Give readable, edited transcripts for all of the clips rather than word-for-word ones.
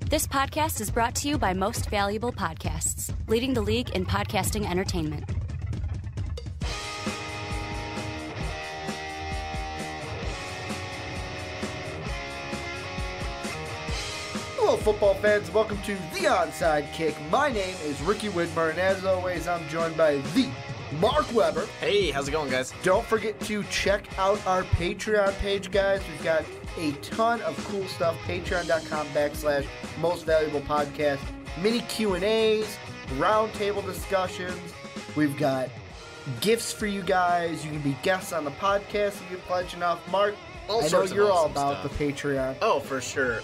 This podcast is brought to you by Most Valuable Podcasts, leading the league in podcasting entertainment. Hello, football fans. Welcome to The Onside Kick. My name is Ricky Widmer, and as always, I'm joined by the Mark Weber. Hey, how's it going, guys? Don't forget to check out our Patreon page, guys. We've got a ton of cool stuff. Patreon.com/Most Valuable Podcast. Mini Q&As, roundtable discussions. We've got gifts for you guys. You can be guests on the podcast if you pledge enough. Mark, I know you're all about the Patreon. Oh, for sure.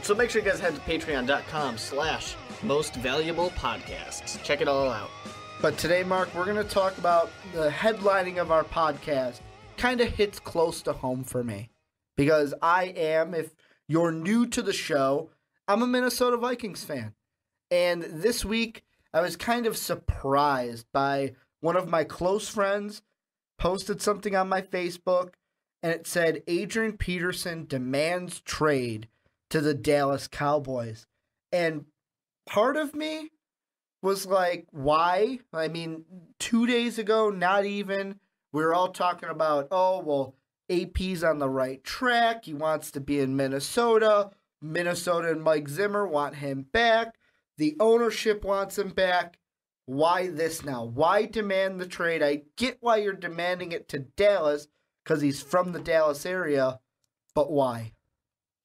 So make sure you guys head to patreon.com/Most Valuable Podcasts. Check it all out. But today, Mark, we're going to talk about the headlining of our podcast. Kind of hits close to home for me. Because I am, if you're new to the show, I'm a Minnesota Vikings fan. And this week, I was kind of surprised by one of my close friends posted something on my Facebook, and it said, Adrian Peterson demands trade to the Dallas Cowboys. And part of me was like, why? I mean, 2 days ago, not even, we were all talking about, oh, well, AP's on the right track. He wants to be in Minnesota. Minnesota and Mike Zimmer want him back. The ownership wants him back. Why this now? Why demand the trade? I get why you're demanding it to Dallas because he's from the Dallas area, but why?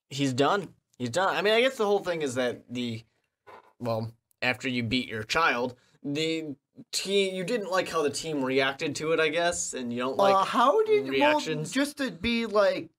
He's done. He's done. I mean, I guess the whole thing is that after you beat your child, the team, you didn't like how the team reacted to it, I guess, and you don't like reactions. Just to be like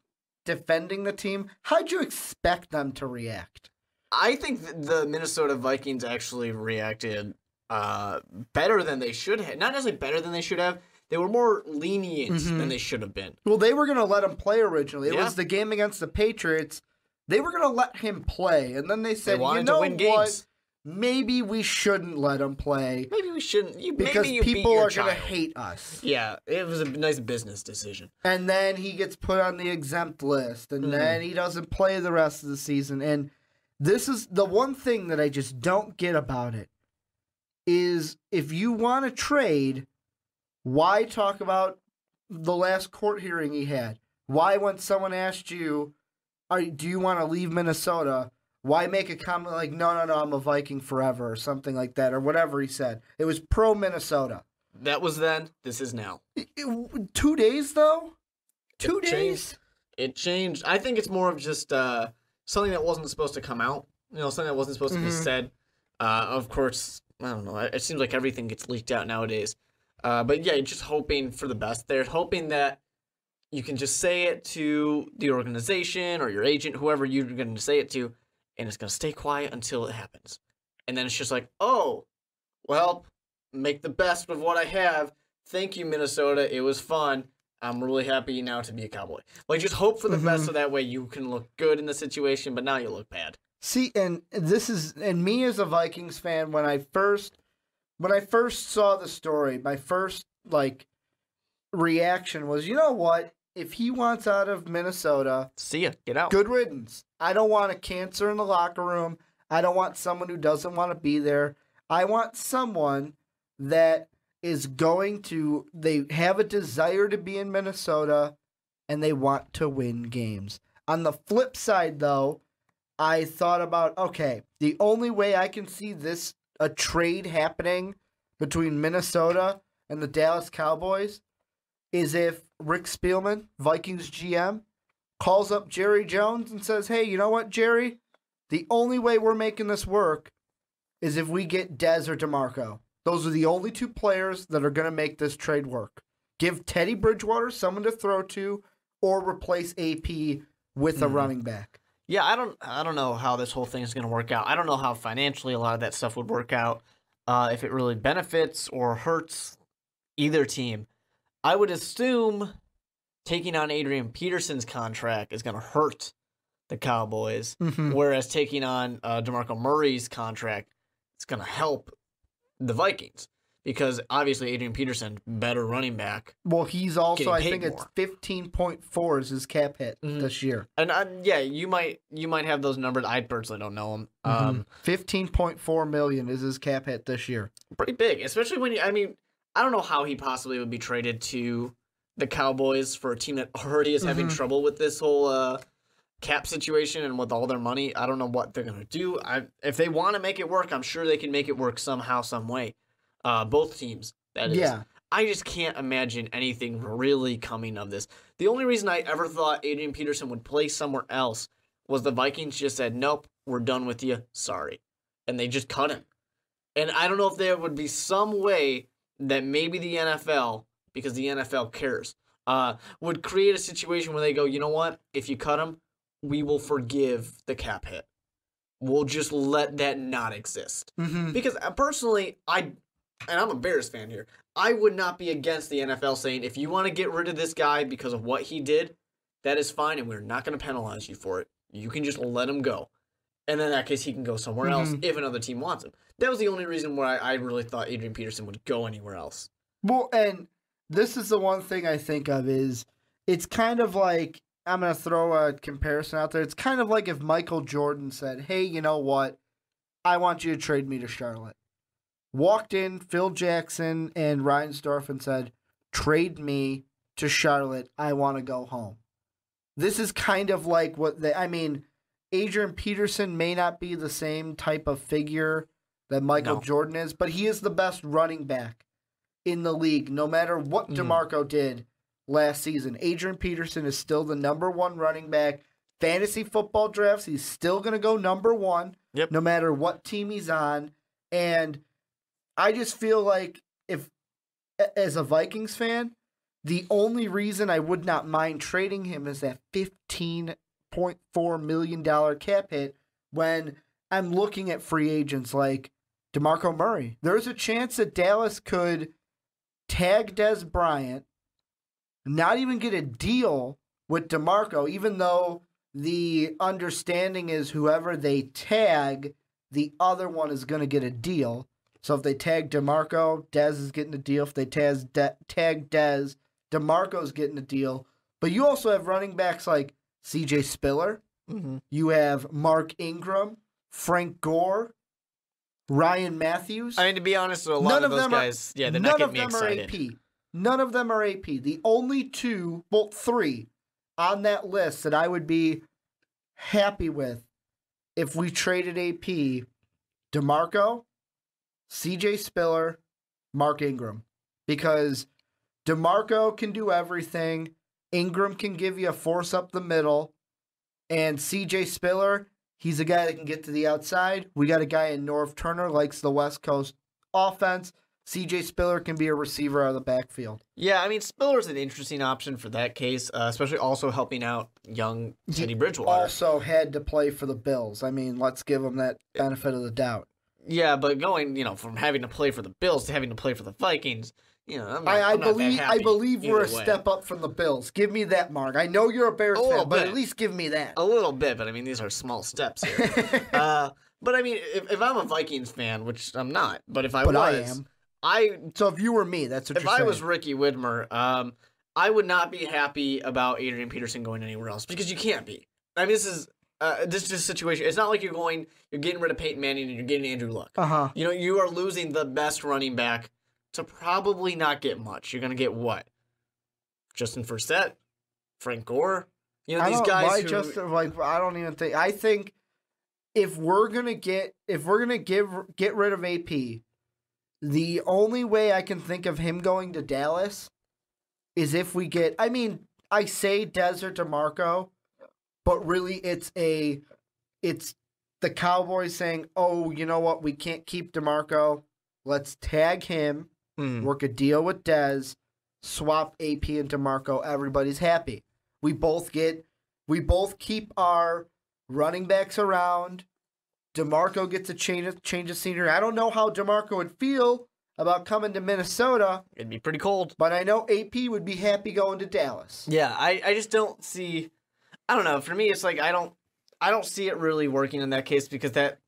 defending the team, how'd you expect them to react? I think the Minnesota Vikings actually reacted better than they should have. Not necessarily better than they should have. They were more lenient than they should have been. Well, they were going to let him play originally. It was the game against the Patriots. They were going to let him play, and then they said, you know what? Games. Maybe we shouldn't let him play. Maybe we shouldn't. Because people are going to hate us. Yeah, it was a nice business decision. And then he gets put on the exempt list, and then he doesn't play the rest of the season. And this is the one thing that I just don't get about it, is if you want to trade, why talk about the last court hearing he had? Why, when someone asked you, do you want to leave Minnesota, why make a comment like, no, I'm a Viking forever, or something like that, or whatever he said? It was pro-Minnesota. That was then. This is now. 2 days, though? 2 days? It changed. I think it's more of just something that wasn't supposed to come out. Something that wasn't supposed to be said. Of course, I don't know. It seems like everything gets leaked out nowadays. But yeah, you're just hoping for the best there. Hoping that you can just say it to the organization or your agent, whoever you're going to say it to, and it's going to stay quiet until it happens. And then it's just like, oh, well, make the best of what I have. Thank you, Minnesota. It was fun. I'm really happy now to be a Cowboy. Like, just hope for the best so that way you can look good in the situation, but now you look bad. See, and me as a Vikings fan, when I first saw the story, my first, reaction was, you know what? If he wants out of Minnesota, see ya. Get out. Good riddance. I don't want a cancer in the locker room. I don't want someone who doesn't want to be there. I want someone that is they have a desire to be in Minnesota and they want to win games. On the flip side, though, I thought about, okay, the only way I can see a trade happening between Minnesota and the Dallas Cowboys is if Rick Spielman, Vikings GM, calls up Jerry Jones and says, hey, you know what, Jerry? The only way we're making this work is if we get Dez or DeMarco. Those are the only two players that are going to make this trade work. Give Teddy Bridgewater someone to throw to or replace AP with a running back. Yeah, I don't know how this whole thing is going to work out. I don't know how financially a lot of that stuff would work out, if it really benefits or hurts either team. I would assume taking on Adrian Peterson's contract is going to hurt the Cowboys, whereas taking on DeMarco Murray's contract is going to help the Vikings. because obviously Adrian Peterson, better running back. Well, he's also, I think more. it's 15.4 is his cap hit this year. And yeah, you might have those numbers. I personally don't know them. 15.4 million is his cap hit this year. Pretty big, especially when I don't know how he possibly would be traded to the Cowboys for a team that already is having trouble with this whole cap situation and with all their money. I don't know what they're gonna do. If they want to make it work, I'm sure they can make it work somehow, some way. Both teams, that is. Yeah. I just can't imagine anything really coming of this. The only reason I ever thought Adrian Peterson would play somewhere else was the Vikings just said, nope, we're done with you. Sorry. And they just cut him. And I don't know if there would be some way that maybe the NFL, because the NFL cares, would create a situation where they go, you know what? If you cut him, we will forgive the cap hit. We'll just let that not exist. Because personally, and I'm a Bears fan here, I would not be against the NFL saying, if you want to get rid of this guy because of what he did, that is fine, and we're not going to penalize you for it. You can just let him go. And then in that case, he can go somewhere else if another team wants him. That was the only reason why I really thought Adrian Peterson would go anywhere else. Well, and this is the one thing I think of is, it's kind of like, I'm going to throw a comparison out there. It's kind of like if Michael Jordan said, hey, you know what? I want you to trade me to Charlotte. Walked in Phil Jackson and Reinsdorf and said, trade me to Charlotte. I want to go home. This is kind of like Adrian Peterson may not be the same type of figure that Michael Jordan is, but he is the best running back in the league, no matter what DeMarco did last season. Adrian Peterson is still the number one running back. Fantasy football drafts, he's still going to go number one, no matter what team he's on. And I just feel like as a Vikings fan, the only reason I would not mind trading him is that $15.4 million cap hit when I'm looking at free agents like DeMarco Murray. There's a chance that Dallas could tag Des Bryant, not even get a deal with DeMarco, even though the understanding is whoever they tag, the other one is going to get a deal. So if they tag DeMarco, Dez is getting a deal. If they tag Dez, DeMarco's getting a deal. But you also have running backs like C.J. Spiller. You have Mark Ingram, Frank Gore, Ryan Matthews. I mean, to be honest, a lot of those guys, they're not getting me excited. None of them are AP. The only three on that list that I would be happy with if we traded AP, DeMarco, C.J. Spiller, Mark Ingram. Because DeMarco can do everything. Ingram can give you a force up the middle. And C.J. Spiller, he's a guy that can get to the outside. We got a guy in Norv Turner, likes the West Coast offense. C.J. Spiller can be a receiver out of the backfield. Yeah, I mean, Spiller's an interesting option for that case, especially also helping out young Teddy Bridgewater. Also had to play for the Bills. I mean, let's give him that benefit of the doubt. Yeah, but going, from having to play for the Bills to having to play for the Vikings, I believe we're a step up from the Bills. Give me that, Mark. I know you're a Bears fan, but at least give me that. A little bit, but I mean, these are small steps here. But I mean, if I'm a Vikings fan, which I'm not, but if I was, So if you were me, that's what you're saying. If I was Ricky Widmer, I would not be happy about Adrian Peterson going anywhere else because you can't be. I mean, this is a situation. It's not like you're getting rid of Peyton Manning and you're getting Andrew Luck. You are losing the best running back to probably not get much. You're going to get what? Justin Forsett? Frank Gore? These guys I don't even think. I think if we're going to get rid of AP, the only way I can think of him going to Dallas is if we get, I say Desert DeMarco, but really it's the Cowboys saying, oh, you know what? We can't keep DeMarco. Let's tag him, work a deal with Dez, swap AP and DeMarco. Everybody's happy. We both keep our running backs around. DeMarco gets a change of scenery. I don't know how DeMarco would feel about coming to Minnesota. It'd be pretty cold. But I know AP would be happy going to Dallas. Yeah, I just don't see. I don't know. For me, it's like I don't see it really working in that case because that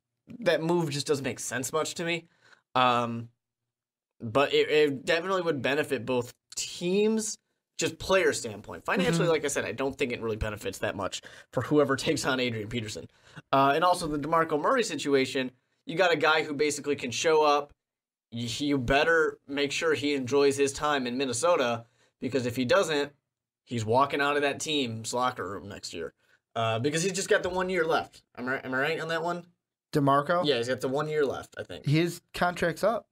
move just doesn't make sense much to me. but it definitely would benefit both teams, just player standpoint. Financially, like I said, I don't think it really benefits that much for whoever takes on Adrian Peterson. And also the DeMarco Murray situation, you got a guy who basically can show up. You better make sure he enjoys his time in Minnesota, because if he doesn't, he's walking out of that team's locker room next year. Because he's just got the 1 year left. Am I right on that one? DeMarco? Yeah, he's got the 1 year left, I think. His contract's up.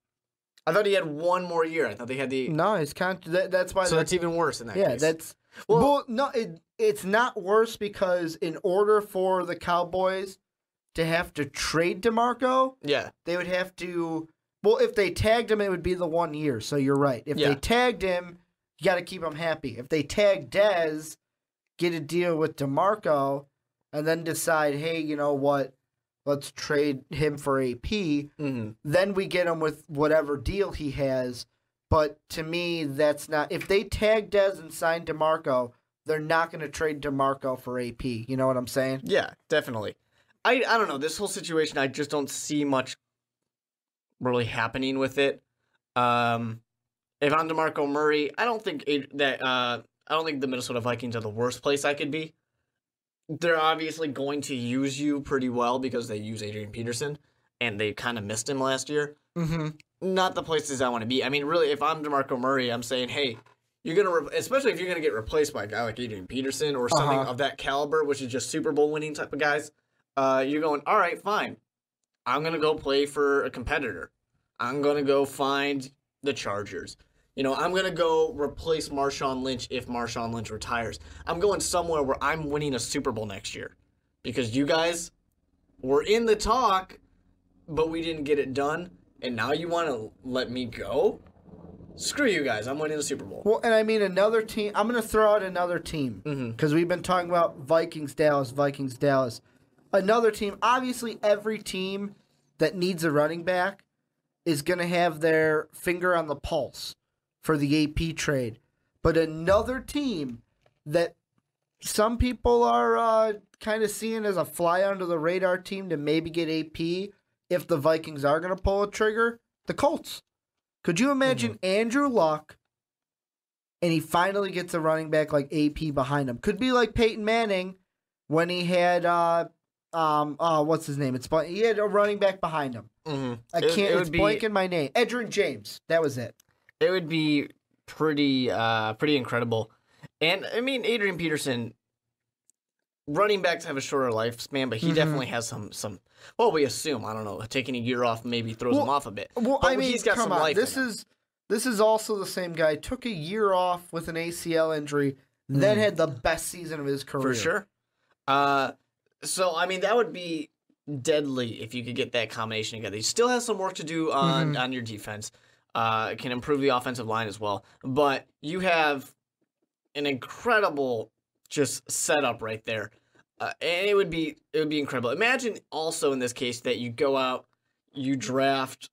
I thought he had one more year. I thought they had the... No, his that's why... So that's even worse in that case. Yeah, that's... Well, no, it's not worse, because in order for the Cowboys to have to trade DeMarco, they would have to... Well, if they tagged him, it would be the 1 year, so you're right. If they tagged him, you got to keep him happy. If they tag Dez, get a deal with DeMarco, and then decide, hey, you know what, let's trade him for AP, then we get him with whatever deal he has. But to me, that's not... If they tag Dez and sign DeMarco, they're not going to trade DeMarco for AP. You know what I'm saying? Yeah, definitely. I don't know. This whole situation, I just don't see much really happening with it. If I'm DeMarco Murray, I don't think the Minnesota Vikings are the worst place I could be. They're obviously going to use you pretty well because they use Adrian Peterson, and they kind of missed him last year. Not the places I want to be. I mean, really, if I'm DeMarco Murray, I'm saying, hey, you're gonna, especially if you're gonna get replaced by a guy like Adrian Peterson or something of that caliber, which is just Super Bowl winning type of guys. You're going, all right, fine. I'm going to go play for a competitor. I'm going to go find the Chargers. You know, I'm going to go replace Marshawn Lynch if Marshawn Lynch retires. I'm going somewhere where I'm winning a Super Bowl next year. Because you guys were in the talk, but we didn't get it done. And now you want to let me go? Screw you guys. I'm winning the Super Bowl. Well, and I mean another team. I'm going to throw out another team. Because we've been talking about Vikings, Dallas. Another team. Obviously, every team that needs a running back is going to have their finger on the pulse for the AP trade. But another team that some people are kind of seeing as a fly under the radar team to maybe get AP if the Vikings are going to pull a trigger, the Colts. Could you imagine Andrew Luck and he finally gets a running back like AP behind him? Could be like Peyton Manning when he had what's his name? He had a running back behind him. It's blanking my name. Adrian James. That was it. It would be pretty incredible. And I mean, Adrian Peterson, running backs have a shorter lifespan, but he definitely has some. Well, we assume, I don't know, taking a year off maybe throws him off a bit. Well, but I mean, he's got come some on. life. This is also the same guy. Took a year off with an ACL injury, then had the best season of his career. For sure. So, I mean, that would be deadly if you could get that combination together. You still have some work to do on your defense. Can improve the offensive line as well. But you have an incredible just setup right there. And it would be incredible. Imagine also in this case that you go out, you draft.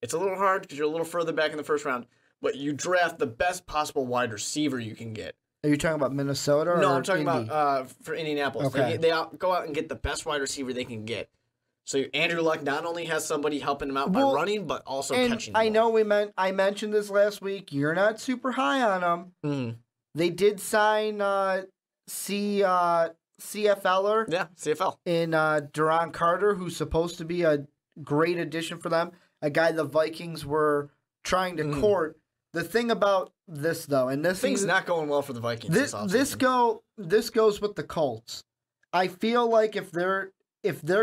It's a little hard because you're a little further back in the first round, but you draft the best possible wide receiver you can get. Are you talking about Minnesota? No, I'm Indy? talking about for Indianapolis. Okay. They go out and get the best wide receiver they can get. So Andrew Luck not only has somebody helping him out by running, but also catching the ball. I know I mentioned this last week. You're not super high on him. They did sign CFLer. Yeah, CFL. In Duron Carter, who's supposed to be a great addition for them. A guy the Vikings were trying to court. The thing about this, though, and this thing's not going well for the Vikings. This goes with the Colts. I feel like if they're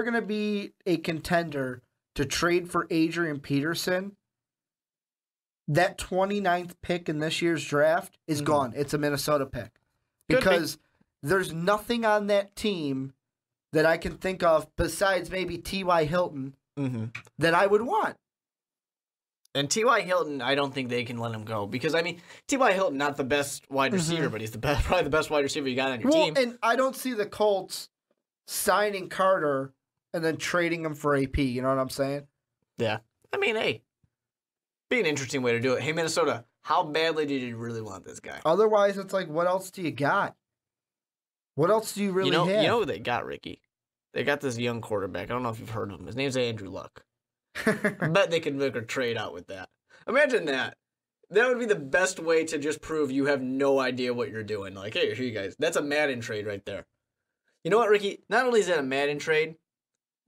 going to be a contender to trade for Adrian Peterson, that 29th pick in this year's draft is gone. It's a Minnesota pick. Because there's nothing on that team that I can think of besides maybe T.Y. Hilton that I would want. And T.Y. Hilton, I don't think they can let him go. Because, I mean, T.Y. Hilton, not the best wide receiver, but he's probably the best wide receiver you got on your team. And I don't see the Colts signing Carter and then trading him for AP. You know what I'm saying? Yeah. I mean, hey, be an interesting way to do it. Hey, Minnesota, how badly did you really want this guy? Otherwise, it's like, what else do you got? What else do you really have? You know who they got, Ricky? They got this young quarterback. I don't know if you've heard of him. His name's Andrew Luck. I bet they could make a trade out with that. Imagine that. That would be the best way to just prove you have no idea what you're doing. Like, hey, here you guys. That's a Madden trade right there. You know what, Ricky? Not only is that a Madden trade,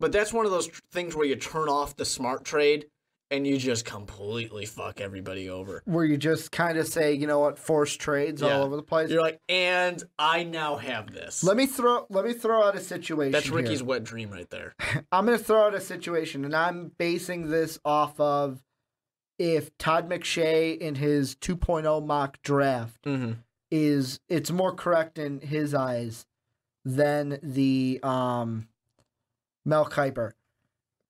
but that's one of those things where you turn off the smart trade and you just completely fuck everybody over. Where you just kind of say, you know what, forced trades all over the place. You're like, and I now have this. Let me throw out a situation. That's Ricky's wet dream right there. I'm going to throw out a situation, and I'm basing this off of if Todd McShay in his 2.0 mock draft it's more correct in his eyes than the Mel Kiper.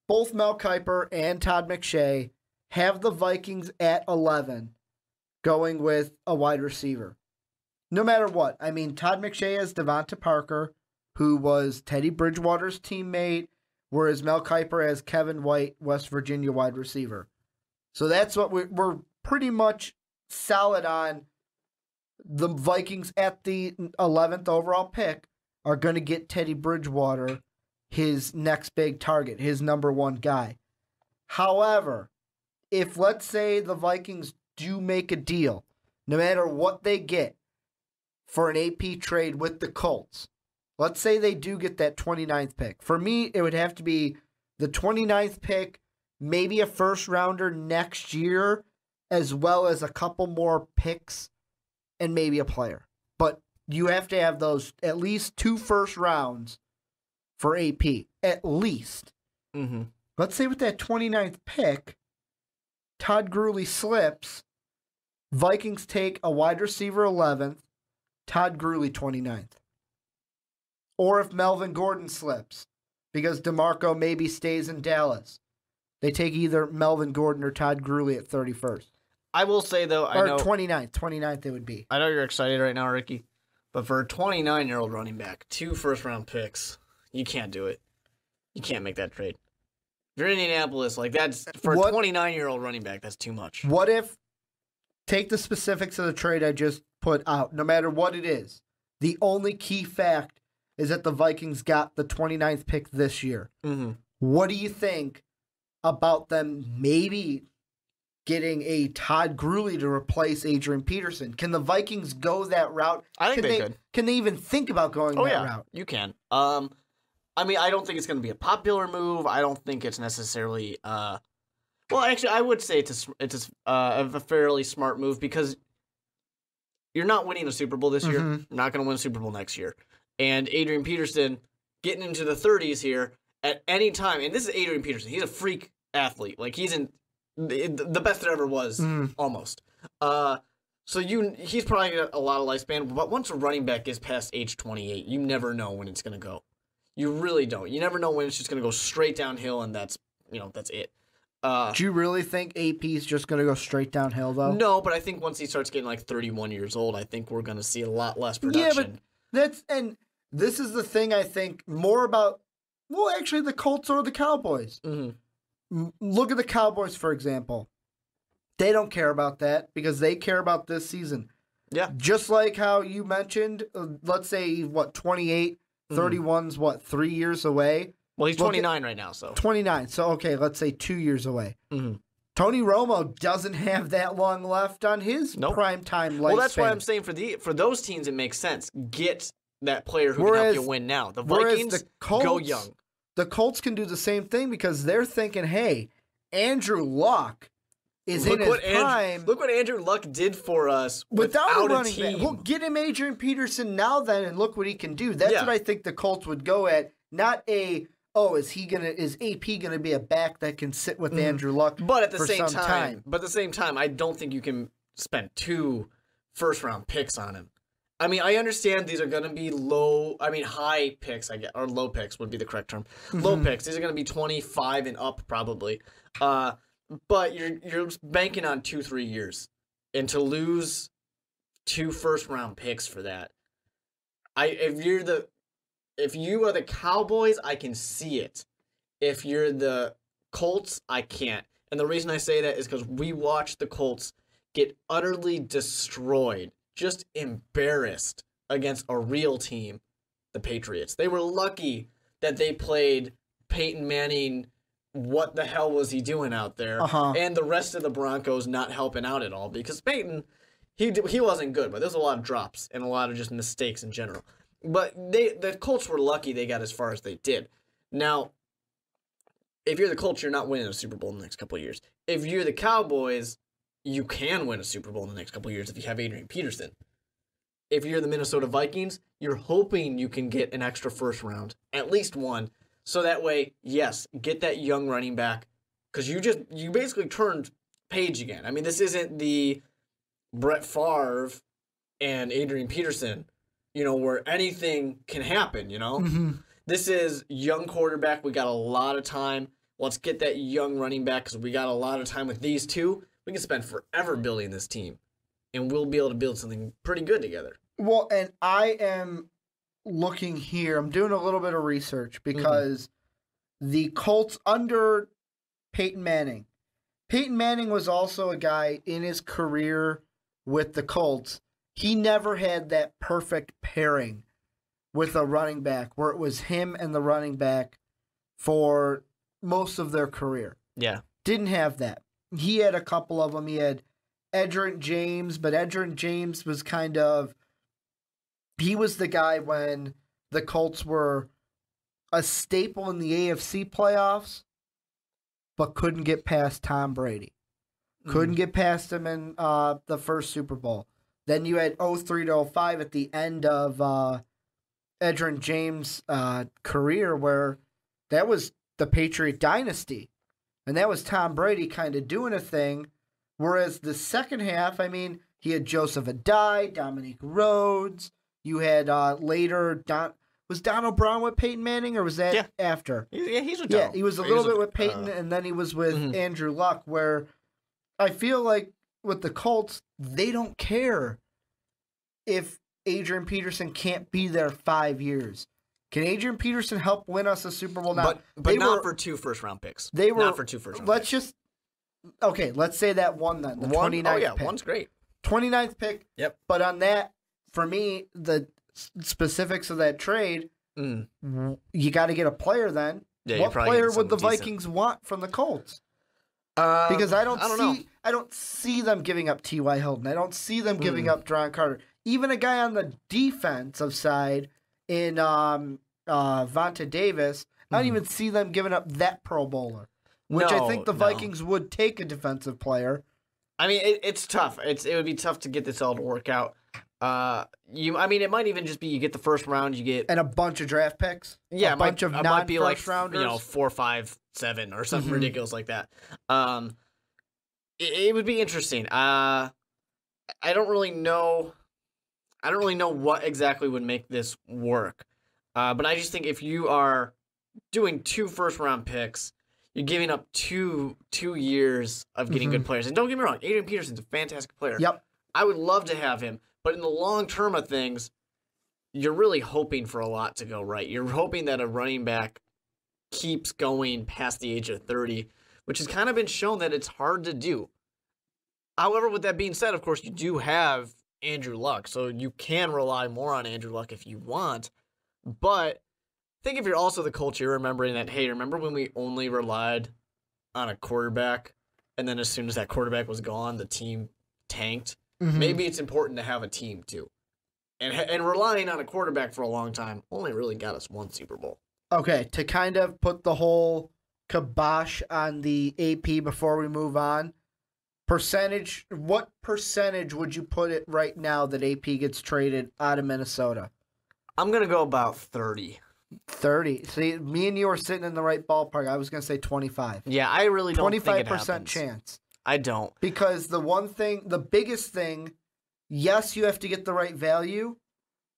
Both Mel Kiper and Todd McShay have the Vikings at 11 going with a wide receiver. No matter what. I mean, Todd McShay has Devonta Parker, who was Teddy Bridgewater's teammate, whereas Mel Kiper has Kevin White, West Virginia wide receiver. So that's what we're pretty much solid on. The Vikings at the 11th overall pick are going to get Teddy Bridgewater, his next big target, his number one guy. However, if let's say the Vikings do make a deal, no matter what they get for an AP trade with the Colts, let's say they do get that 29th pick. For me, it would have to be the 29th pick, maybe a first rounder next year, as well as a couple more picks and maybe a player. But you have to have those at least 2 first rounds for AP, at least. Mm-hmm. Let's say with that 29th pick, Todd Gurley slips, Vikings take a wide receiver 11th, Todd Gurley 29th. Or if Melvin Gordon slips, because DeMarco maybe stays in Dallas, they take either Melvin Gordon or Todd Gurley at 31st. I will say, though, I know... 29th. 29th it would be. I know you're excited right now, Ricky, but for a 29-year-old running back, 2 first-round picks, you can't do it. You can't make that trade. If you're in Indianapolis, like, that's... For a 29-year-old running back, that's too much. What if... Take the specifics of the trade I just put out, no matter what it is. The only key fact is that the Vikings got the 29th pick this year. Mm-hmm. What do you think about them maybe getting a Todd Gurley to replace Adrian Peterson? Can the Vikings go that route? I think they could. Can they even think about going that route? You can. I mean, I don't think it's going to be a popular move. I don't think it's necessarily... well, actually, I would say it's a fairly smart move because you're not winning a Super Bowl this year. You're not going to win a Super Bowl next year. And Adrian Peterson getting into the 30s here at any time. And this is Adrian Peterson. He's a freak athlete. Like, he's in the best there ever was, almost. So he's probably got a lot of lifespan. But once a running back gets past age 28, you never know when it's going to go. You really don't. You never know when it's just going to go straight downhill, and that's it. Do you really think AP is just going to go straight downhill, though? No, but I think once he starts getting like 31 years old, I think we're going to see a lot less production. Yeah, but this is the thing I think more about, well, actually the Colts or the Cowboys. Mm-hmm. Look at the Cowboys, for example. They don't care about that because they care about this season. Yeah. Just like how you mentioned, let's say, 28, 31's, 3 years away? Well, he's 29 right now, so. 29. So, okay, let's say 2 years away. Mm-hmm. Tony Romo doesn't have that long left on his prime time lifespan. Well, that's why I'm saying for those teams, it makes sense. Get that player who can help you win now. The Vikings, go young. The Colts can do the same thing because they're thinking, hey, Andrew Luck is in his prime. Look what Andrew Luck did for us without a running team. back. Well, get him Adrian Peterson now then, and look what he can do. That's what I think the Colts would go at. Not is AP gonna be a back that can sit with Andrew Luck? But at the same time, I don't think you can spend 2 first-round picks on him. I mean, I understand these are gonna be high picks. Or low picks would be the correct term. Low picks. These are gonna be 25 and up probably. But you're banking on 2-3 years, and to lose 2 first-round picks for that, If you are the Cowboys, I can see it. If you're the Colts, I can't. And the reason I say that is because we watched the Colts get utterly destroyed, just embarrassed against a real team, the Patriots. They were lucky that they played Peyton Manning what the hell was he doing out there? And the rest of the Broncos not helping out at all because Peyton, he wasn't good, but there's a lot of drops and a lot of just mistakes in general. But the Colts were lucky they got as far as they did. Now, if you're the Colts, you're not winning a Super Bowl in the next couple of years. If you're the Cowboys, you can win a Super Bowl in the next couple of years if you have Adrian Peterson. If you're the Minnesota Vikings, you're hoping you can get an extra first round, at least one, so that way, yes, get that young running back, because you basically turned page again. I mean, this isn't the Brett Favre and Adrian Peterson, where anything can happen, This is young quarterback. We got a lot of time. Let's get that young running back because we got a lot of time with these two. We can spend forever building this team, and we'll be able to build something pretty good together. Well, and I am looking here. I'm doing a little bit of research because the Colts under Peyton Manning. Peyton Manning was also a guy in his career with the Colts. He never had that perfect pairing with a running back where it was him and the running back for most of their career. Yeah. Didn't have that. He had a couple of them. He had Adrian James, but Adrian James was he was the guy when the Colts were a staple in the AFC playoffs, but couldn't get past Tom Brady. Couldn't get past him in the first Super Bowl. Then you had 03 to 05 at the end of Adrian James' career where that was the Patriot dynasty. And that was Tom Brady kind of doing a thing. Whereas the second half, he had Joseph Adai, Dominique Rhodes. You had later, was Donald Brown with Peyton Manning, or was that after? Yeah, he's with Donald. Yeah, he was a little bit with Peyton, and then he was with Andrew Luck, where I feel like with the Colts, they don't care if Adrian Peterson can't be there 5 years. Can Adrian Peterson help win us a Super Bowl now? But not for 2 first-round picks. Not for 2 first-round picks. Let's say that one then, the 29th pick. One's great. 29th pick. Yep. But on that, for me, the specifics of that trade, you got to get a player then. Yeah, what player would the Vikings want from the Colts? Because I don't see them giving up T.Y. Hilton. I don't see them giving up Dron Carter. Even a guy on the defensive side in Vontae Davis, I don't even see them giving up that Pro Bowler, which I think the Vikings would take a defensive player. It's tough. It would be tough to get this all to work out. It might even just be you get the first round, you get and a bunch of draft picks. Yeah, a bunch of non-first rounders. 4, 5, 7, or something ridiculous like that. It would be interesting. I don't really know. I don't really know what exactly would make this work. But I just think if you are doing 2 first-round picks, you're giving up two years of getting good players. And don't get me wrong, Adrian Peterson's a fantastic player. Yep. I would love to have him. But in the long term of things, you're really hoping for a lot to go right. You're hoping that a running back keeps going past the age of 30, which has kind of been shown that it's hard to do. However, with that being said, of course, you do have Andrew Luck, so you can rely more on Andrew Luck if you want. But I think if you're also the Colts, you're remembering that, hey, remember when we only relied on a quarterback, and then as soon as that quarterback was gone, the team tanked? Maybe it's important to have a team, too. And relying on a quarterback for a long time only really got us 1 Super Bowl. Okay, to kind of put the whole kibosh on the AP before we move on, what percentage would you put it right now that AP gets traded out of Minnesota? I'm going to go about 30. 30. See, me and you are sitting in the right ballpark. I was going to say 25. Yeah, I really don't think it happens. 25% chance. I don't. Because the biggest thing, yes, you have to get the right value,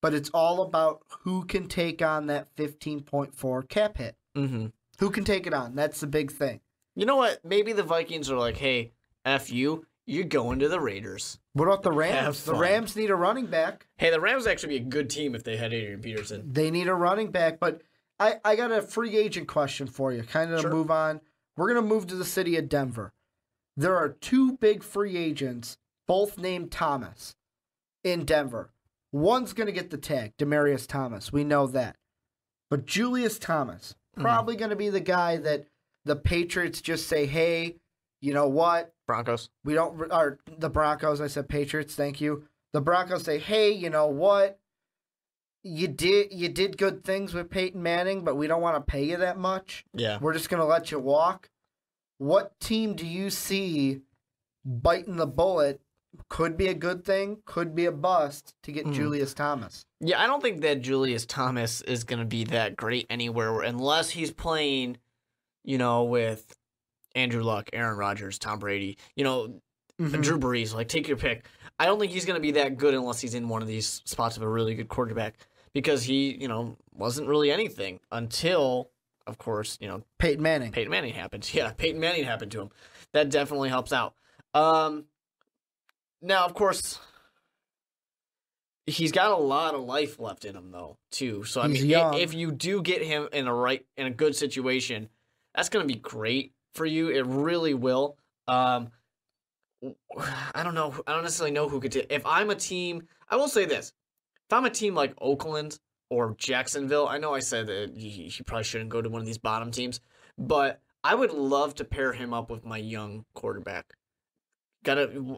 but it's all about who can take on that 15.4 cap hit. Who can take it on? That's the big thing. You know what? Maybe the Vikings are like, hey, F you're going to the Raiders. What about the Rams? The Rams need a running back. Hey, the Rams would actually be a good team if they had Adrian Peterson. They need a running back, but I got a free agent question for you, kind of to move on. We're going to move to the city of Denver. There are 2 big free agents, both named Thomas, in Denver. One's going to get the tag, Demaryius Thomas. We know that. But Julius Thomas, probably going to be the guy that the Patriots just say, hey, you know what? Broncos. We don't, or the Broncos, I said Patriots, thank you. The Broncos say, hey, you know what? You did good things with Peyton Manning, but we don't want to pay you that much. Yeah. We're just going to let you walk. What team do you see biting the bullet? Could be a good thing, could be a bust to get Julius Thomas. Yeah, I don't think that Julius Thomas is going to be that great anywhere unless he's playing, with Andrew Luck, Aaron Rodgers, Tom Brady, Drew Brees. Like, take your pick. I don't think he's going to be that good unless he's in one of these spots of a really good quarterback because he, wasn't really anything until, of course, Peyton Manning. Peyton Manning happened. Yeah, Peyton Manning happened to him. That definitely helps out. Now, of course, he's got a lot of life left in him, though, too. So, He's young. If you do get him in a good situation, that's going to be great for you. It really will. I don't know. I don't necessarily know who could take. If I'm a team, I will say this: if I'm a team like Oakland or Jacksonville, I know I said that he probably shouldn't go to one of these bottom teams, but I would love to pair him up with my young quarterback.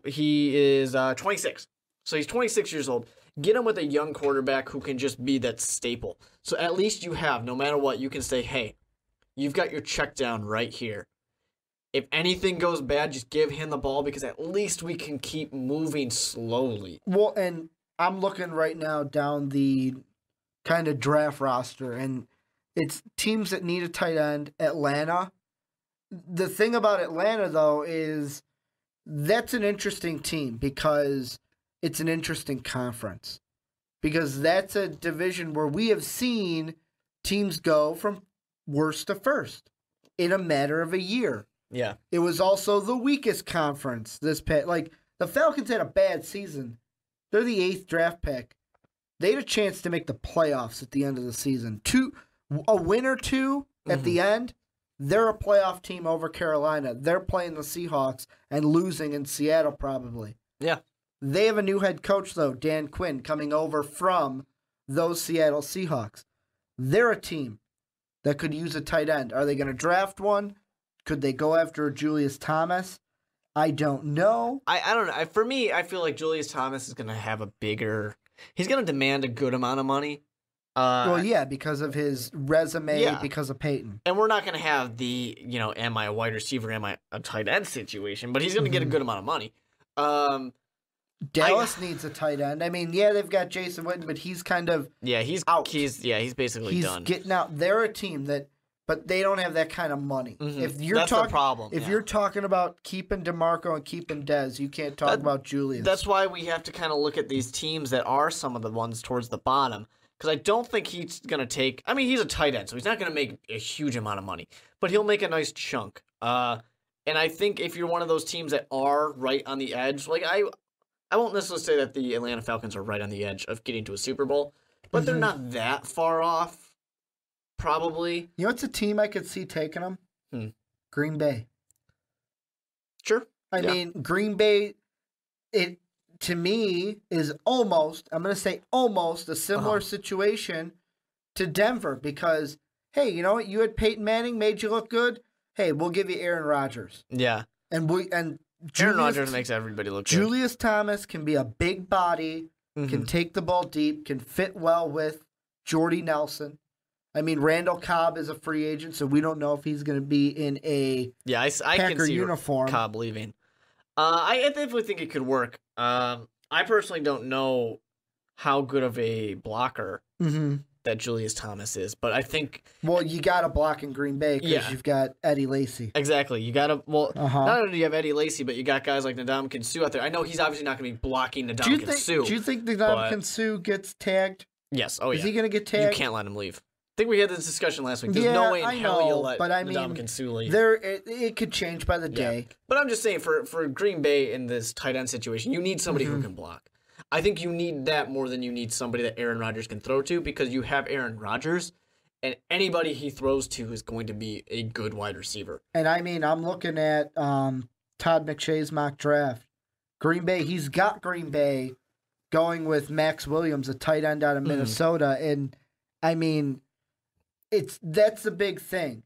He is 26. So he's 26 years old. Get him with a young quarterback who can just be that staple. So at least you have, no matter what, you can say, hey, you've got your check down right here. If anything goes bad, just give him the ball because at least we can keep moving slowly. Well, and I'm looking right now down the kind of draft roster, and it's teams that need a tight end. Atlanta. The thing about Atlanta, though, is that's an interesting team because it's an interesting conference. Because that's a division where we have seen teams go from worst to first in a matter of a year. Yeah. It was also the weakest conference this past. Like, the Falcons had a bad season. They're the 8th draft pick. They had a chance to make the playoffs at the end of the season. A win or two at the end, they're a playoff team over Carolina. They're playing the Seahawks and losing in Seattle probably. Yeah. They have a new head coach, though, Dan Quinn, coming over from those Seattle Seahawks. They're a team that could use a tight end. Are they going to draft one? Could they go after Julius Thomas? I don't know. I don't know. For me, I feel like Julius Thomas is going to have he's going to demand a good amount of money. Well, yeah, because of his resume, because of Peyton. And we're not going to have the, am I a wide receiver, am I a tight end situation, but he's going to get a good amount of money. Dallas needs a tight end. I mean, yeah, they've got Jason Witten, but he's kind of out. He's basically done. He's getting out. They're a team but they don't have that kind of money. If you're That's the problem. If you're talking about keeping DeMarco and keeping Dez, you can't talk about Julius. That's why we have to kind of look at these teams that are some of the ones towards the bottom. Because I don't think he's going to take... I mean, he's a tight end, so he's not going to make a huge amount of money. But he'll make a nice chunk. And I think if you're one of those teams that are right on the edge... Like, I won't necessarily say that the Atlanta Falcons are right on the edge of getting to a Super Bowl. But they're not that far off, probably. You know what's a team I could see taking them? Green Bay. Sure. I mean, Green Bay... to me, is almost, I'm going to say almost, a similar situation to Denver because, hey, you know what? You had Peyton Manning, made you look good. Hey, we'll give you Aaron Rodgers. Yeah. And Aaron Rodgers makes everybody look good. Julius Thomas can be a big body, can take the ball deep, can fit well with Jordy Nelson. I mean, Randall Cobb is a free agent, so we don't know if he's going to be in a I Packer can see uniform. Cobb leaving. I definitely think it could work. I personally don't know how good of a blocker that Julius Thomas is, but I think... Well, you got to block in Green Bay because you've got Eddie Lacy. Exactly. You got to... Well, not only do you have Eddie Lacy, but you got guys like Ndamukong Suh out there. I know he's obviously not going to be blocking Ndamukong Suh. Do you think Ndamukong Suh gets tagged? Yes. Oh, yeah. Is he going to get tagged? You can't let him leave. I think we had this discussion last week. There's no way in hell you'll let Ndamukong Suh leave. It could change by the day. But I'm just saying, for Green Bay in this tight end situation, you need somebody who can block. I think you need that more than you need somebody that Aaron Rodgers can throw to because you have Aaron Rodgers, and anybody he throws to is going to be a good wide receiver. And I mean, I'm looking at Todd McShay's mock draft. Green Bay, he's got Green Bay going with Max Williams, a tight end out of Minnesota. And I mean... that's the big thing,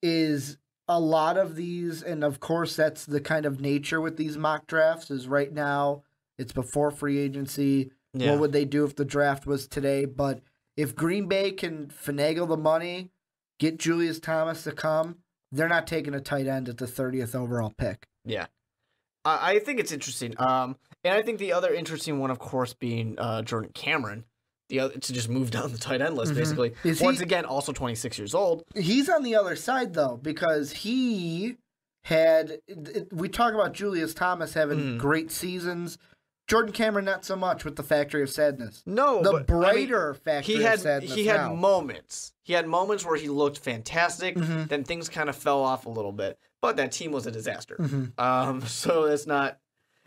is a lot of these, and of course that's the kind of nature with these mock drafts, is right now it's before free agency. Yeah. What would they do if the draft was today? But if Green Bay can finagle the money, get Julius Thomas to come, they're not taking a tight end at the 30th overall pick. Yeah. I think it's interesting. And I think the other interesting one, of course, being Jordan Cameron, to just move down the tight end list, basically. Once again, also 26 years old. He's on the other side, though, because he had... We talk about Julius Thomas having great seasons. Jordan Cameron, not so much with the Factory of Sadness. No, but brighter Factory of Sadness. He had moments. He had moments where he looked fantastic. Then things kind of fell off a little bit. But that team was a disaster. So it's not.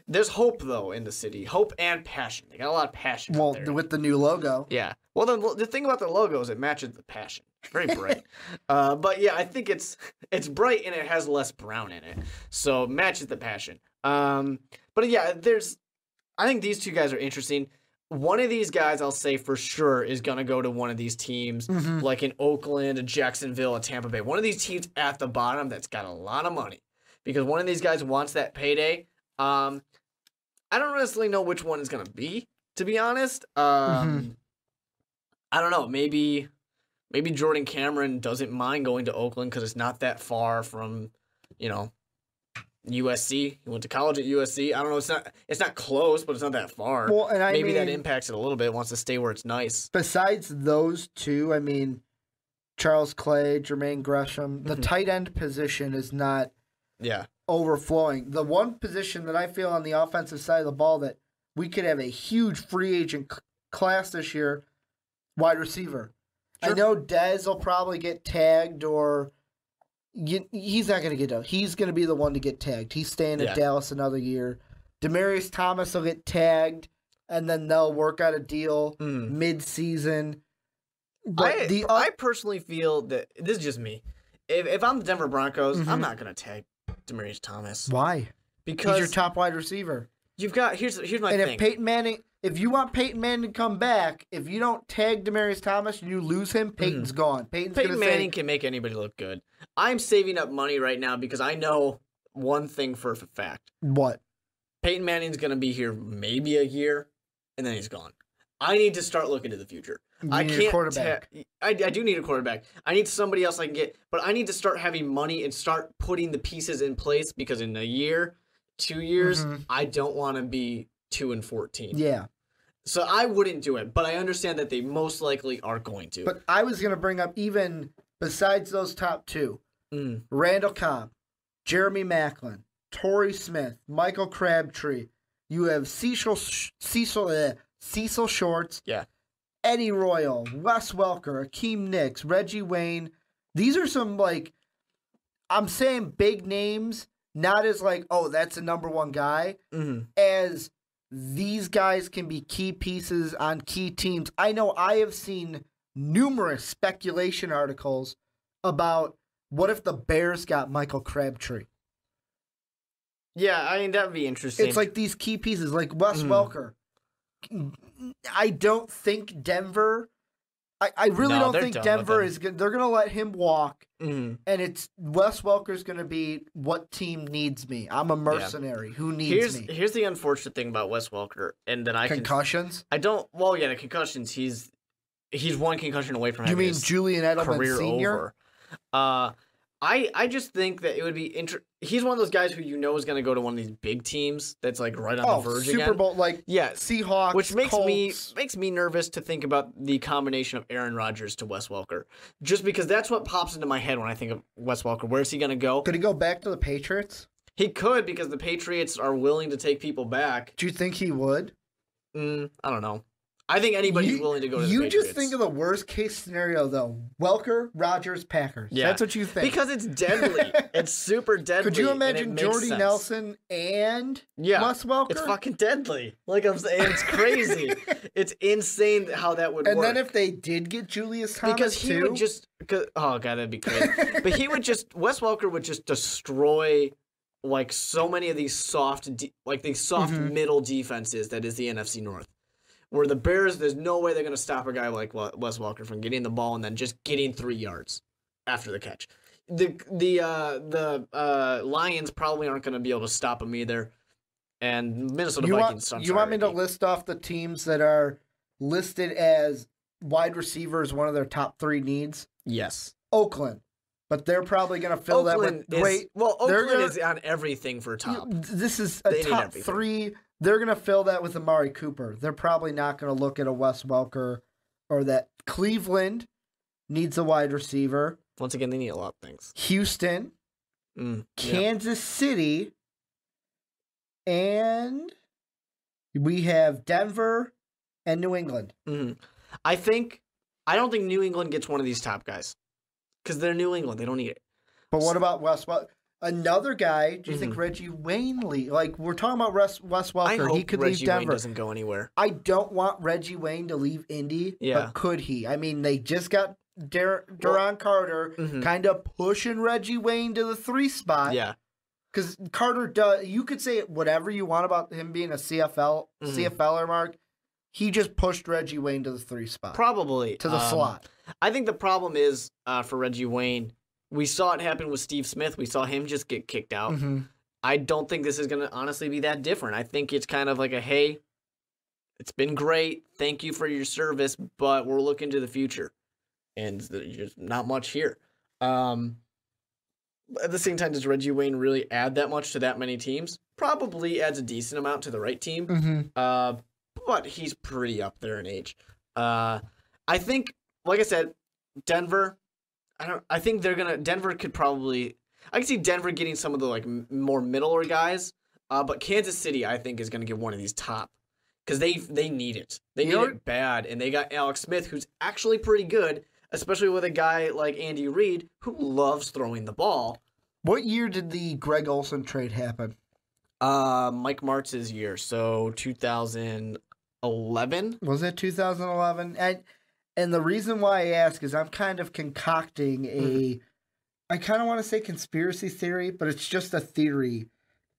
There's hope though in the city. Hope and passion. They got a lot of passion. Well, out there. with the new logo. Yeah. Well, the thing about the logo is it matches the passion. Very bright. But yeah, I think it's bright and it has less brown in it, so it matches the passion. But yeah, I think these two guys are interesting. One of these guys, I'll say for sure, is going to go to one of these teams, like in Oakland, a Jacksonville, a Tampa Bay. One of these teams at the bottom that's got a lot of money. Because one of these guys wants that payday. I don't necessarily know which one is going to be, to be honest. I don't know. Maybe Jordan Cameron doesn't mind going to Oakland because it's not that far from, USC. He went to college at USC. I don't know. It's not close, but it's not that far. Well, and maybe that impacts it a little bit. Wants to stay where it's nice. Besides those two, Charles Clay, Jermaine Gresham, the tight end position is not overflowing. The one position that I feel on the offensive side of the ball that we could have a huge free agent class this year, wide receiver. Sure. I know Dez will probably get tagged or... He's not going to get out. He's going to be the one to get tagged. He's staying at Dallas another year. Demaryius Thomas will get tagged, and then they'll work out a deal mid-season. But I personally feel that this is just me. If I'm the Denver Broncos, I'm not going to tag Demaryius Thomas. Why? Because he's your top wide receiver. You've got here's my thing. If you want Peyton Manning to come back, if you don't tag Demaryius Thomas and you lose him, Peyton's gone. Peyton Manning can make anybody look good. I'm saving up money right now because I know one thing for a fact. What? Peyton Manning's going to be here maybe a year, and then he's gone. I need to start looking to the future. I need a quarterback. I do need a quarterback. I need somebody else I can get, but I need to start having money and start putting the pieces in place because in a year, 2 years, I don't want to be 2-14. Yeah. So I wouldn't do it, but I understand that they most likely are going to. But I was going to bring up even besides those top two, Randall Cobb, Jeremy Maclin, Torrey Smith, Michael Crabtree. You have Cecil Shorts, Eddie Royal, Wes Welker, Akeem Nicks, Reggie Wayne. These are some, I'm saying big names, not as that's a number one guy, as these guys can be key pieces on key teams. I know I have seen numerous speculation articles about what if the Bears got Michael Crabtree. Yeah, that would be interesting. It's like these key pieces, like Wes Welker. I don't think Denver... I really don't think Denver is good. They're going to let him walk, and it's Wes Welker's going to be what team needs me. I'm a mercenary. Who needs me? Here's the unfortunate thing about Wes Welker, and then concussions. The concussions. He's one concussion away from having his Julian Edelman career Sr.? Over. I just think that it would be he's one of those guys who is going to go to one of these big teams that's right on the verge Super again. Bowl, Seahawks, which Colts. makes me nervous to think about the combination of Aaron Rodgers to Wes Welker. Just because that's what pops into my head when I think of Wes Welker. Where's he going to go? Could he go back to the Patriots? He could because the Patriots are willing to take people back. Do you think he would? I don't know. I think anybody's willing to go to the Patriots. You just think of the worst case scenario, though. Welker, Rodgers, Packers. Yeah. That's what you think. Because it's deadly. It's super deadly. Could you imagine Jordy Nelson and Wes Welker? It's fucking deadly. Like I'm saying, it's crazy. It's insane how that would work. And then if they did get Julius Thomas, because he would just... oh, God, that'd be crazy. But he would just... Wes Welker would just destroy... so many of these soft middle defenses that is the NFC North. Where the Bears, there's no way they're going to stop a guy like Wes Welker from getting the ball and then just getting 3 yards after the catch. the Lions probably aren't going to be able to stop him either. And Minnesota Vikings. You want me to list off the teams that are listed as wide receivers, one of their top 3 needs? Yes. Oakland. But they're probably going to fill that with great. Oakland is on everything for top. This is a top 3. They're going to fill that with Amari Cooper. They're probably not going to look at a Wes Welker or that. Cleveland needs a wide receiver. Once again, they need a lot of things. Houston, Kansas City, and we have Denver and New England. Mm-hmm. I don't think New England gets one of these top guys because they're New England. They don't need it. But what about Wes Welker? Another guy, do you think Reggie Wayne leave? Like, we're talking about Wes Welker. He could leave Denver. Reggie Wayne doesn't go anywhere. I don't want Reggie Wayne to leave Indy, but could he? I mean, they just got Duron Carter kind of pushing Reggie Wayne to the 3 spot. Yeah. Because Carter does, you could say whatever you want about him being a CFLer, Mark. He just pushed Reggie Wayne to the 3 spot. Probably. To the slot. I think the problem is for Reggie Wayne, we saw it happen with Steve Smith. We saw him just get kicked out. Mm-hmm. I don't think this is going to honestly be that different. I think it's kind of like a, hey, it's been great. Thank you for your service, but we're looking to the future. And there's not much here. At the same time, does Reggie Wayne really add that much to that many teams? Probably adds a decent amount to the right team. Mm-hmm. But he's pretty up there in age. I think, like I said, Denver... I think Denver could probably. I can see Denver getting some of the more middler guys, but Kansas City I think is going to get one of these top because they need it. They need it bad, and they got Alex Smith, who's actually pretty good, especially with a guy like Andy Reid who loves throwing the ball. What year did the Greg Olsen trade happen? Mike Martz's year, so 2011. Was it 2011? And the reason why I ask is I'm kind of concocting I kind of want to say conspiracy theory, but it's just a theory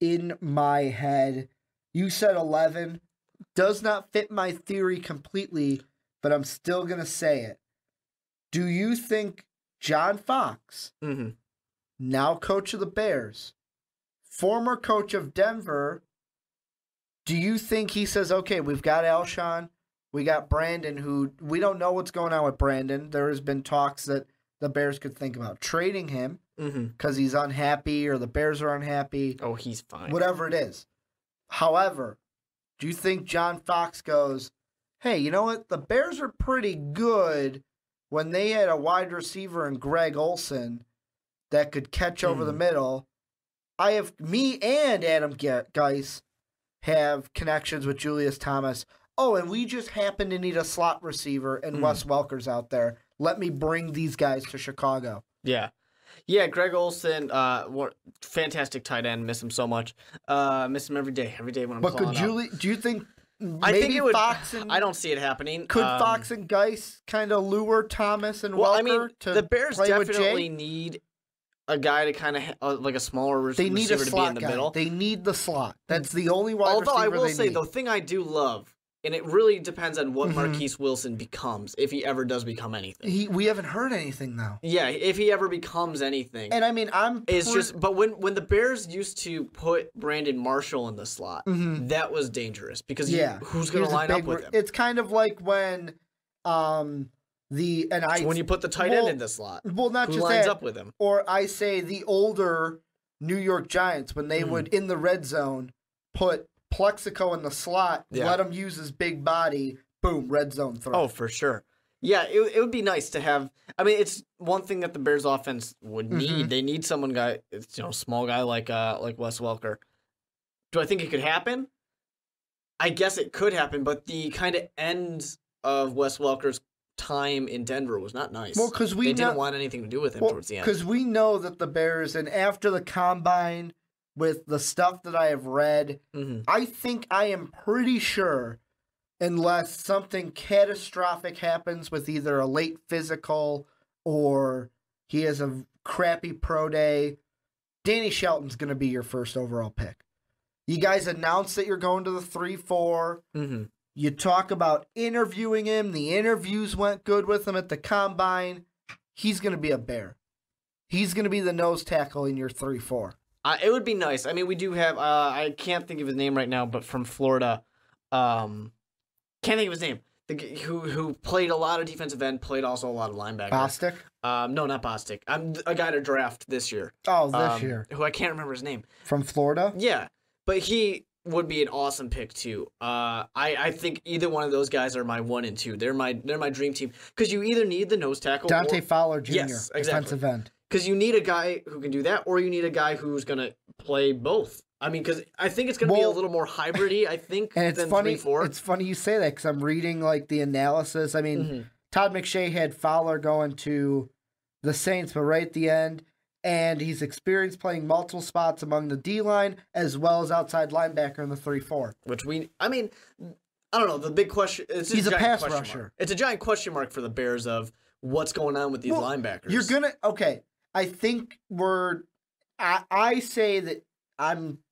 in my head. You said 11. Does not fit my theory completely, but I'm still going to say it. Do you think John Fox, now coach of the Bears, former coach of Denver, do you think he says, okay, we've got Alshon, we got Brandon, who we don't know what's going on with Brandon. There has been talks that the Bears could think about trading him because he's unhappy or the Bears are unhappy. Oh, he's fine. Whatever it is. However, do you think John Fox goes, hey, you know what? The Bears are pretty good when they had a wide receiver in Greg Olsen that could catch over the middle. Me and Adam Geis have connections with Julius Thomas. Oh, and we just happen to need a slot receiver, and Wes Welker's out there. Let me bring these guys to Chicago. Yeah. Yeah, Greg Olsen, fantastic tight end. Miss him so much. Miss him every day when I'm calling up. Do you think I think it would, Fox and... I don't see it happening. Could Fox and Geis kind of lure Thomas and Welker to the Bears play definitely need a guy to kind of like a smaller receiver to be in the middle. They need the slot. That's the only wide receiver they need. Although I will say, the thing I do love, and it really depends on what Marquise Wilson becomes, if he ever does become anything. We haven't heard anything, though. Yeah, if he ever becomes anything. And I mean, but when the Bears used to put Brandon Marshall in the slot, that was dangerous because who's going to line up with him? It's kind of like when when you put the tight end in the slot. Well, not who just lines that, up with him. Or I say the older New York Giants when they would in the red zone put Plexico in the slot, let him use his big body, boom, red zone throw. Oh, for sure. Yeah, it would be nice to have. I mean, it's one thing that the Bears offense would need. They need small guy like Wes Welker. Do I think it could happen? I guess it could happen, but the kind of end of Wes Welker's time in Denver was not nice. Well, because they didn't want anything to do with him towards the end. Because we know that the Bears, and after the combine, with the stuff that I have read, I think I am pretty sure, unless something catastrophic happens with either a late physical or he has a crappy pro day, Danny Shelton's going to be your first overall pick. You guys announced that you're going to the 3-4. You talk about interviewing him. The interviews went good with him at the combine. He's going to be a Bear. he's going to be the nose tackle in your 3-4. It would be nice. I mean, we do have, I can't think of his name right now, but from Florida, can't think of his name. Who played a lot of defensive end, played also a lot of linebacker. Bostic? No, not Bostic. I'm a guy to draft this year. Oh, this year. Who I can't remember his name. From Florida? Yeah, but he would be an awesome pick too. I think either one of those guys are my 1 and 2. They're my dream team because you either need the nose tackle. Dante Fowler Jr. Yes, exactly. Defensive end. Because you need a guy who can do that, or you need a guy who's gonna play both. I mean, because I think it's going to be a little more hybrid-y, I think, and it's than funny, 3-4. It's funny you say that because I'm reading like the analysis. I mean, Todd McShay had Fowler going to the Saints, but right at the end, and he's experienced playing multiple spots among the D-line as well as outside linebacker in the 3-4. I mean, I don't know. The big question is he's a pass rusher. It's a giant question mark for the Bears of what's going on with these linebackers. You're going to, okay, I think I say that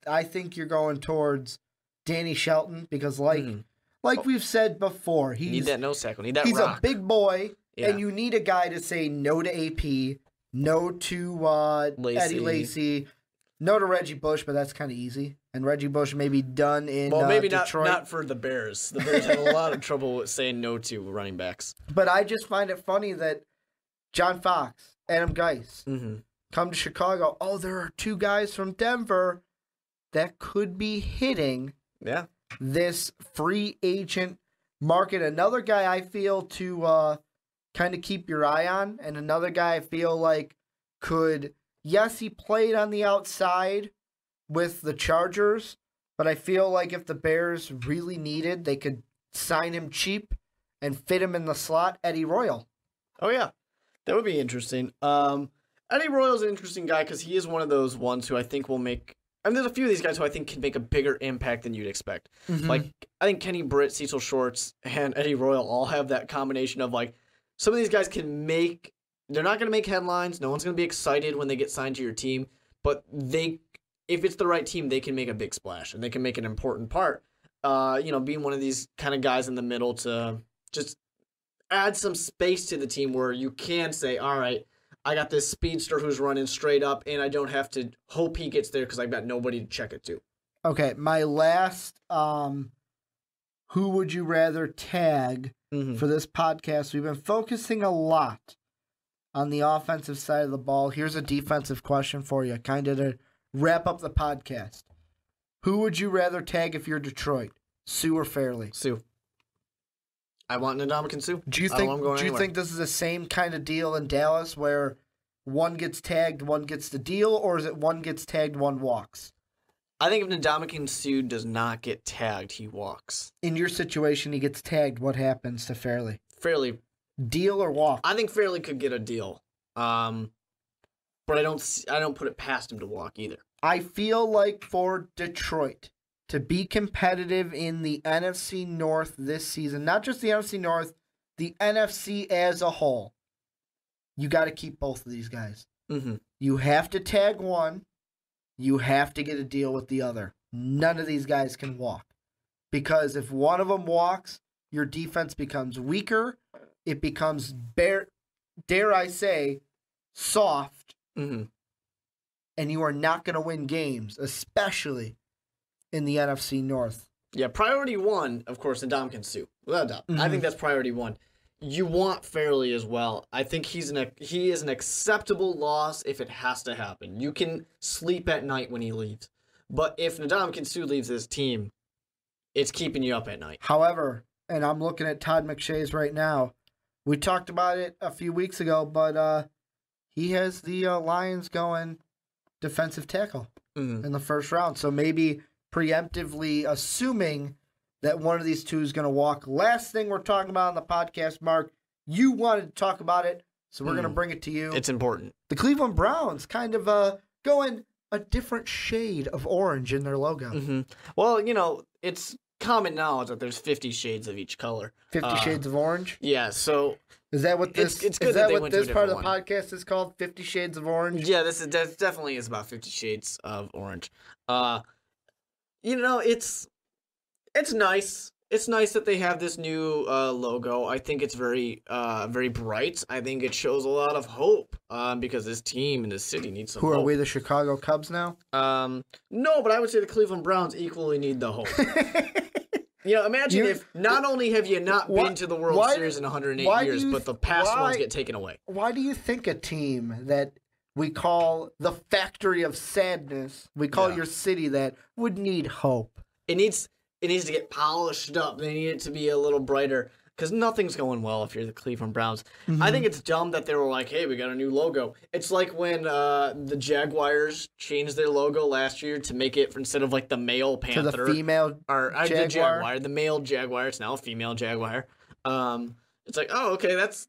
I think you're going towards Danny Shelton because, like we've said before, you need that nose tackle. Need that he's rock. A big boy, and you need a guy to say no to AP, no to Eddie Lacy, no to Reggie Bush, but that's kind of easy. And Reggie Bush may be done in maybe Detroit. not for the Bears. The Bears have a lot of trouble with saying no to running backs. But I just find it funny that John Fox, Adam Geis, come to Chicago. Oh, there are 2 guys from Denver that could be hitting this free agent market. Another guy I feel to kind of keep your eye on, and another guy I feel like could, yes, he played on the outside with the Chargers, but I feel like if the Bears really needed, they could sign him cheap and fit him in the slot, Eddie Royal. Oh, yeah. That would be interesting. Eddie Royal's an interesting guy because he is one of those ones who I think will make... I mean, there's a few of these guys who I think can make a bigger impact than you'd expect. Like, I think Kenny Britt, Cecil Shorts, and Eddie Royal all have that combination of, like, some of these guys can make... They're not going to make headlines. No one's going to be excited when they get signed to your team. But if it's the right team, they can make a big splash, and they can make an important part. Being one of these kind of guys in the middle to just add some space to the team where you can say, all right, I got this speedster who's running straight up, and I don't have to hope he gets there because I've got nobody to check it to. Okay, my last who would you rather tag for this podcast? We've been focusing a lot on the offensive side of the ball. Here's a defensive question for you, kind of to wrap up the podcast. Who would you rather tag if you're Detroit, Sue or Fairley? Sue. I want Ndamukong Suh. Do you think this is the same kind of deal in Dallas where one gets tagged, one gets the deal, or is it one gets tagged, one walks? I think if Ndamukong Suh does not get tagged, he walks. In your situation, he gets tagged. What happens to Fairley? Fairley. Deal or walk? I think Fairley could get a deal. But I don't put it past him to walk either. I feel like for Detroit to be competitive in the NFC North this season, not just the NFC North, the NFC as a whole, you got to keep both of these guys. You have to tag one. You have to get a deal with the other. None of these guys can walk. Because if one of them walks, your defense becomes weaker. It becomes, dare I say, soft. And you are not going to win games, especially in the NFC North. Yeah, priority 1, of course, Ndamukong Suh. Without a doubt. I think that's priority 1. You want Fairley as well. I think he is an acceptable loss if it has to happen. You can sleep at night when he leaves. But if Ndamukong Suh leaves this team, it's keeping you up at night. However, and I'm looking at Todd McShay's right now, we talked about it a few weeks ago, but he has the Lions going defensive tackle in the first round. So maybe preemptively assuming that one of these two is going to walk. Last thing we're talking about on the podcast, Mark, you wanted to talk about it, so we're going to bring it to you. It's important. The Cleveland Browns kind of going a different shade of orange in their logo. Well, it's common knowledge that there's 50 shades of each color. 50 shades of orange? Yeah, so... Is that what this? It's good is that that they what went to this a part of the different podcast is called? 50 Shades of Orange. Yeah, this definitely is about 50 Shades of Orange. It's nice. It's nice that they have this new logo. I think it's very bright. I think it shows a lot of hope because this team and this city needs some Who hope. are we, the Chicago Cubs now? No, but I would say the Cleveland Browns equally need the hope. Imagine if not only have you not been to the World Series in 108 years, but the past ones get taken away. Why do you think a team that we call the factory of sadness, we call your city that, would need hope? It needs to get polished up. They need it to be a little brighter because nothing's going well if you're the Cleveland Browns. Mm-hmm. I think it's dumb that they were like, hey, we got a new logo. It's like when the Jaguars changed their logo last year to make it, instead of like the male panther. To the female Jaguar. The male Jaguar. It's now a female Jaguar. It's like, oh, okay, that's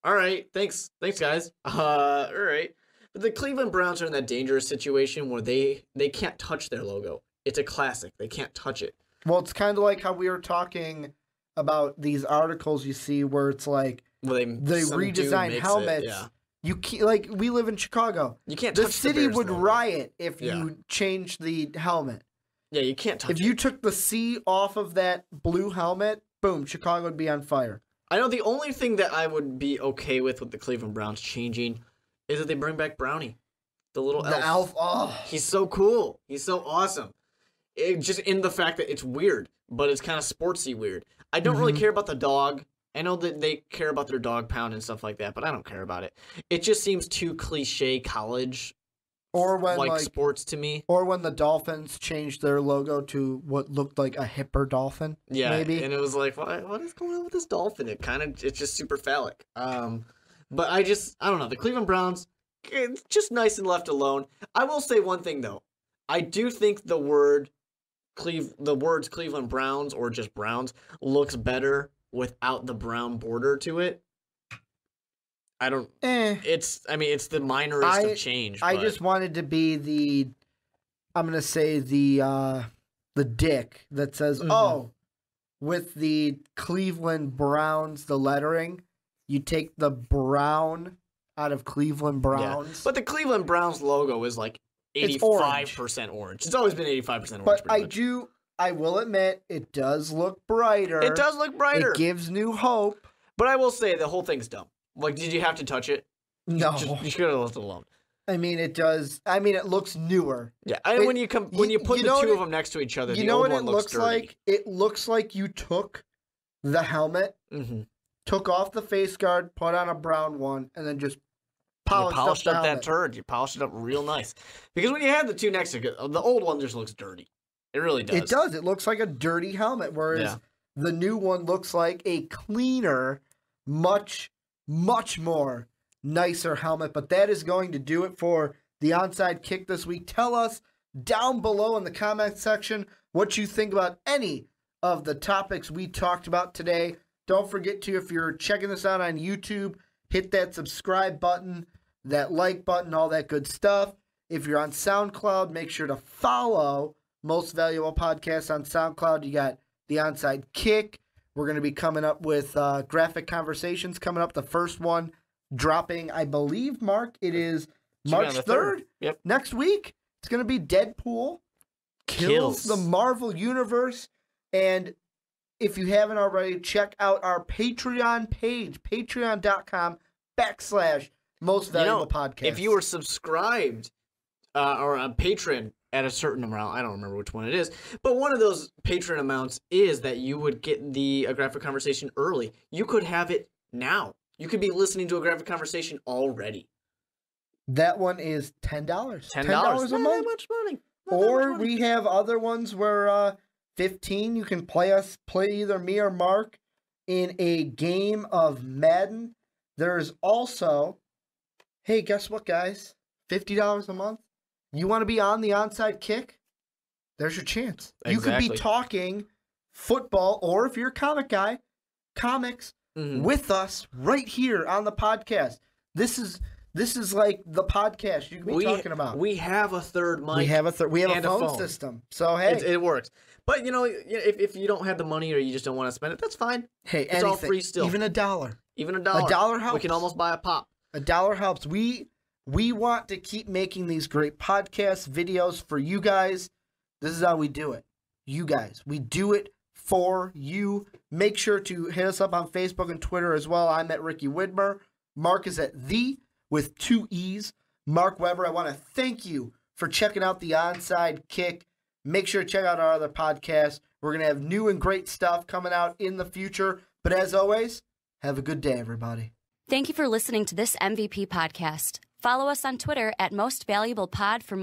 all right. Thanks guys. All right. But the Cleveland Browns are in that dangerous situation where they can't touch their logo. It's a classic. They can't touch it. Well, it's kind of like how we were talking about these articles you see where it's like they redesign helmets. You can't, like, we live in Chicago. You can't touch the city would riot if you changed the helmet. Yeah, you can't touch it. If you took the C off of that blue helmet, boom, Chicago would be on fire. I know the only thing that I would be okay with the Cleveland Browns changing is that they bring back Brownie. The little elf. The elf, oh. He's so cool. He's so awesome. Just in the fact that it's weird, but it's kind of sportsy weird. I don't really care about the dog. I know that they care about their dog pound and stuff like that, but I don't care about it. It just seems too cliche college or when like sports to me. Or when the Dolphins changed their logo to what looked like a hipper dolphin. Yeah, maybe. And it was like, what is going on with this dolphin? It's just super phallic. But I don't know. The Cleveland Browns, it's just nice and left alone. I will say one thing though. I do think the words Cleveland Browns or just Browns looks better without the brown border to it. I don't. It's the minorest of change. I just wanted to be the dick that says, oh, with the Cleveland Browns, the lettering, you take the brown out of Cleveland Browns. Yeah. But the Cleveland Browns logo is like 85% orange. It's always been 85% orange. But I will admit, it does look brighter. It does look brighter. It gives new hope. But I will say, the whole thing's dumb. Like, did you have to touch it? No. You should have left it alone. I mean, it does. I mean, it looks newer. Yeah, when you put the two of them next to each other, the old one looks dirty. Like? It looks like you took the helmet, took off the face guard, put on a brown one, and then just polished up that turd. You polished it up real nice. Because when you have the two next to it, the old one just looks dirty. It really does. It does. It looks like a dirty helmet, whereas the new one looks like a cleaner, much, much more nicer helmet. But that is going to do it for the Onside Kick this week. Tell us down below in the comment section what you think about any of the topics we talked about today. Don't forget to, if you're checking this out on YouTube, hit that subscribe button, that like button, all that good stuff. If you're on SoundCloud, make sure to follow Most Valuable Podcasts on SoundCloud. You got the Onside Kick. We're going to be coming up with Graphic Conversations coming up. The first one dropping, I believe, Mark, it is March 3rd. Yep. Next week, it's going to be Deadpool kills the Marvel Universe. And if you haven't already, check out our Patreon page, patreon.com/Most Valuable Podcast. If you were subscribed or a patron at a certain amount, I don't remember which one it is, but one of those patron amounts is that you would get the Graphic Conversation early. You could have it now. You could be listening to a Graphic Conversation already. That one is $10. $10 a month. Not that much money. Or we have other ones where $15. You can play either me or Mark in a game of Madden. There's also, hey, guess what, guys? $50 a month. You want to be on the Onside Kick? There's your chance. Exactly. You could be talking football, or if you're a comic guy, comics with us right here on the podcast. This is like the podcast you can be talking about. We have a third mic. We have a phone system. So hey, it works. But if you don't have the money or you just don't want to spend it, that's fine. Hey, it's all free still. Even $1. Even $1. $1 helps. We can almost buy a pop. $1 helps. We want to keep making these great podcasts, videos for you guys. This is how we do it. You guys, we do it for you. Make sure to hit us up on Facebook and Twitter as well. I'm at Ricky Widmer. Mark is at the with 2 E's. Mark Weber, I want to thank you for checking out the Onside Kick. Make sure to check out our other podcasts. We're going to have new and great stuff coming out in the future. But as always, have a good day, everybody. Thank you for listening to this MVP podcast. Follow us on Twitter at Most Valuable Pod for more.